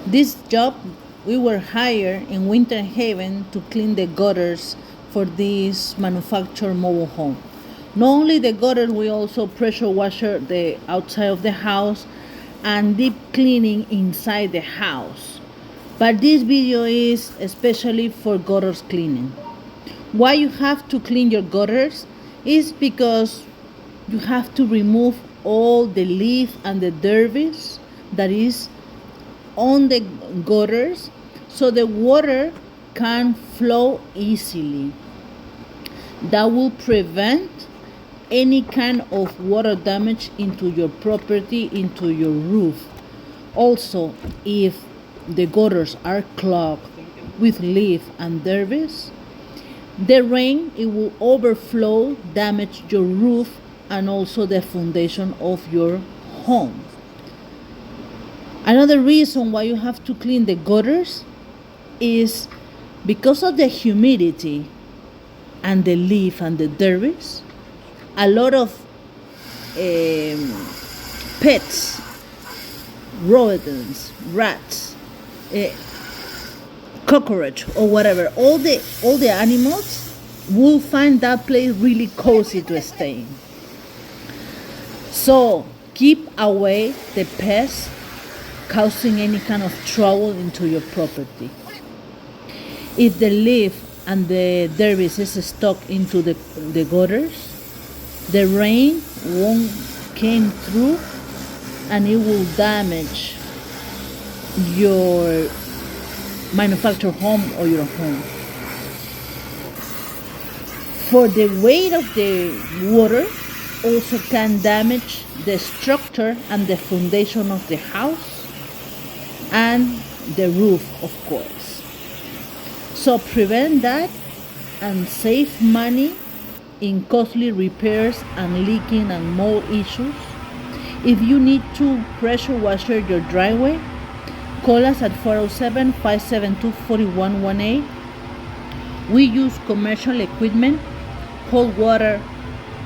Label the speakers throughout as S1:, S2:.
S1: This job, we were hired in Winter Haven to clean the gutters for this manufactured mobile home. Not only the gutters, we also pressure washer the outside of the house and deep cleaning inside the house. But this video is especially for gutters cleaning. Why you have to clean your gutters is because you have to remove all the leaf and the debris that is on the gutters so the water can flow easily. That will prevent any kind of water damage into your property, into your roof. Also, if the gutters are clogged with leaf and debris, the rain, it will overflow, damage your roof and also the foundation of your home. Another reason why you have to clean the gutters is because of the humidity and the leaf and the debris. A lot of pets, rodents, rats, cockroach or whatever, all the animals will find that place really cozy to stay in. So keep away the pests causing any kind of trouble into your property. If the leaf and the debris is stuck into the gutters, the rain won't come through and it will damage your manufactured home or your home. For the weight of the water also can damage the structure and the foundation of the house and the roof, of course. So prevent that and save money in costly repairs and leaking and mold issues. If you need to pressure washer your driveway, call us at 407-572-4118. We use commercial equipment, cold water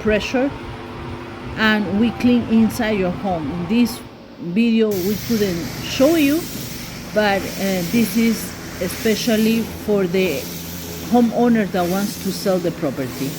S1: pressure, and we clean inside your home. In this video we couldn't show you, but this is especially for the homeowner that wants to sell the property.